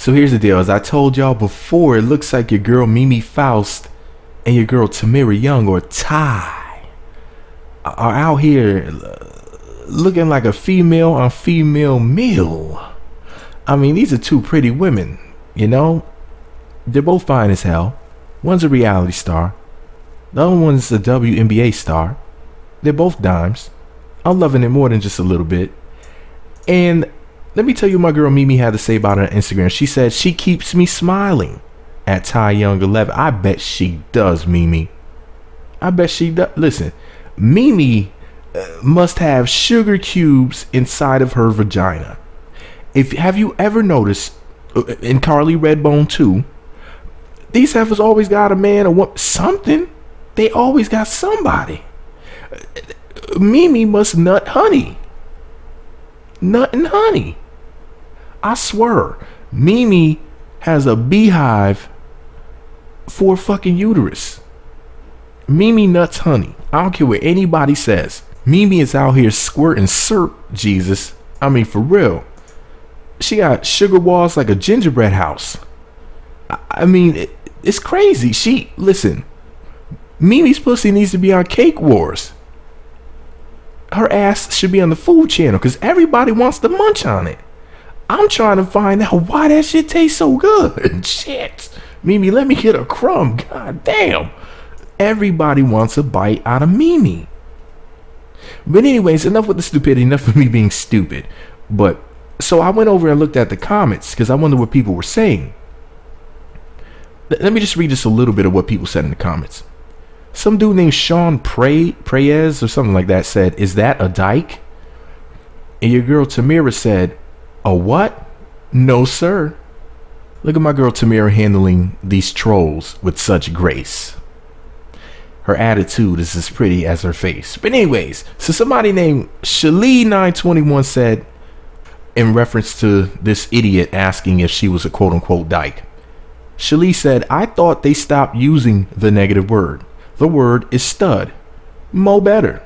So here's the deal. As I told y'all before, it looks like your girl Mimi Faust and your girl Tamera Young, or Ty, are out here looking like a female on female meal. I mean, these are two pretty women, you know. They're both fine as hell. One's a reality star. The other one's a WNBA star. They're both dimes. I'm loving it more than just a little bit. And let me tell you what my girl Mimi had to say about it on Instagram. She said, she keeps me smiling at Ty Young 11. I bet she does, Mimi. I bet she does. Listen, Mimi must have sugar cubes inside of her vagina. Have you ever noticed in Carly Redbone too, these heifers always got a man or what, something. They always got somebody. Mimi must nut honey. Nut and honey. I swear, Mimi has a beehive for a fucking uterus. Mimi nuts honey. I don't care what anybody says. Mimi is out here squirting syrup, Jesus. I mean, for real. She got sugar walls like a gingerbread house. I mean, it's crazy. Listen, Mimi's pussy needs to be on Cake Wars. Her ass should be on the Food Channel because everybody wants to munch on it. I'm trying to find out why that shit tastes so good. Shit. Mimi, let me get a crumb. God damn. Everybody wants a bite out of Mimi. But anyways, enough with the stupidity. Enough of me being stupid. But so I went over and looked at the comments because I wonder what people were saying. Let me just read just a little bit of what people said in the comments. Some dude named Sean Preyes or something like that said, "Is that a dyke?" And your girl Tamera said, "A what? No, sir." Look at my girl Tamera handling these trolls with such grace. Her attitude is as pretty as her face. But anyways, so somebody named Shalee921 said, in reference to this idiot asking if she was a quote-unquote dyke, Shalee said, "I thought they stopped using the negative word. The word is stud. Mo better."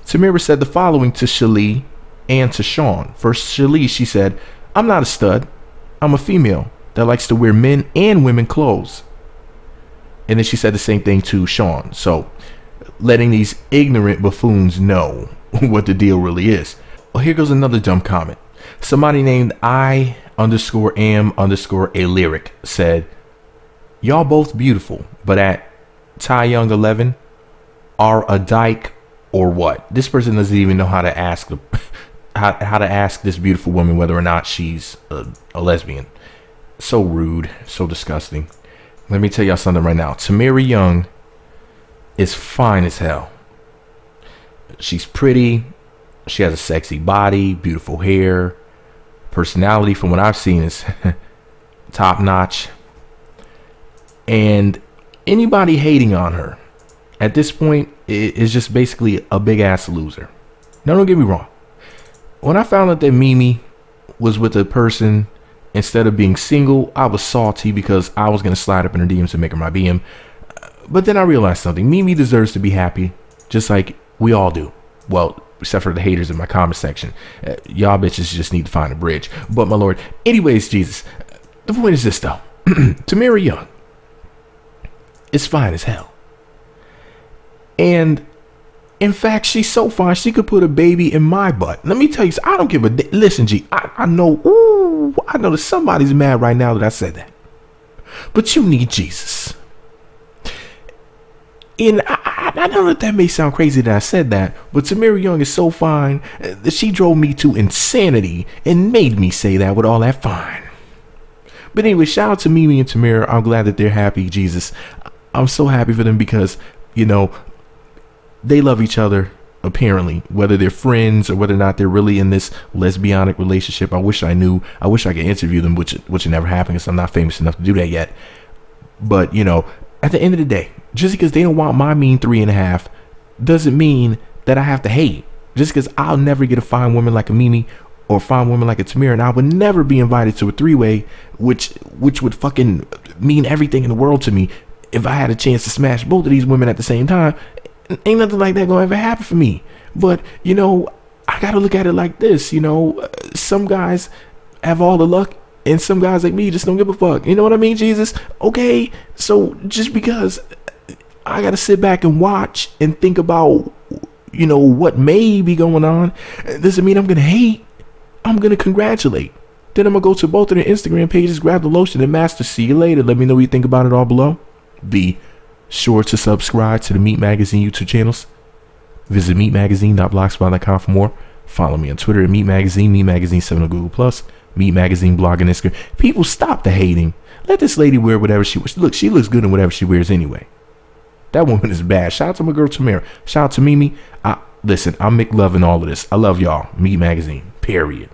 Tamera said the following to Shalee and to Sean. First, Shalee, she said, "I'm not a stud. I'm a female that likes to wear men and women clothes." And then she said the same thing to Sean. So letting these ignorant buffoons know what the deal really is. Well, here goes another dumb comment. Somebody named I_am_a lyric said, "Y'all both beautiful, but at Ty Young 11 are a dyke or what?" This person doesn't even know how to ask how to ask this beautiful woman whether or not she's a lesbian. So rude, so disgusting. Let me tell y'all something right now. Tamera Young is fine as hell. She's pretty. She has a sexy body, beautiful hair. Personality, from what I've seen, is top notch. And anybody hating on her at this point is just basically a big ass loser. Now, don't get me wrong. When I found out that Mimi was with a person instead of being single, I was salty because I was going to slide up in her DMs and make her my BM. But then I realized something. Mimi deserves to be happy, just like we all do. Well, except for the haters in my comment section. Y'all bitches just need to find a bridge. But my lord, anyways, Jesus, the point is this though. Tamera Young is fine as hell. And in fact, she's so fine, she could put a baby in my butt. Let me tell you, I don't give a listen, G. I know, I know that somebody's mad right now that I said that. But you need Jesus. And I know that may sound crazy that I said that, but Tamera Young is so fine that she drove me to insanity and made me say that with all that fine. But anyway, shout out to Mimi and Tamera. I'm glad that they're happy, Jesus. I'm so happy for them because, you know, they love each other, apparently, whether they're friends or whether or not they're really in this lesbianic relationship. I wish I knew. I wish I could interview them, which never happened because I'm not famous enough to do that yet. But, you know, at the end of the day, just because they don't want my mean 3.5 doesn't mean that I have to hate. Just because I'll never get a fine woman like a Mimi or a fine woman like a Tamera, and I would never be invited to a 3-way, which would fucking mean everything in the world to me if I had a chance to smash both of these women at the same time. Ain't nothing like that gonna ever happen for me. But, you know, I gotta look at it like this. You know, some guys have all the luck And some guys like me just don't give a fuck. You know what I mean, Jesus? Okay, so just because I gotta sit back and watch and think about, you know, what may be going on, doesn't mean I'm gonna hate. I'm gonna congratulate. Then I'm gonna go to both of their Instagram pages, grab the lotion and master. See you later. Let me know what you think about it all below. Be sure to subscribe to the Meat Magazine YouTube channels. Visit meatmagazine.blogspot.com for more. Follow me on Twitter at Meat Magazine, Meat Magazine 7 on Google+, Meat Magazine blog and Instagram. People, stop the hating. Let this lady wear whatever she wears. Look, she looks good in whatever she wears anyway. That woman is bad. Shout out to my girl Tamera. Shout out to Mimi. Listen, I'm McLovin all of this. I love y'all. Meat Magazine. Period.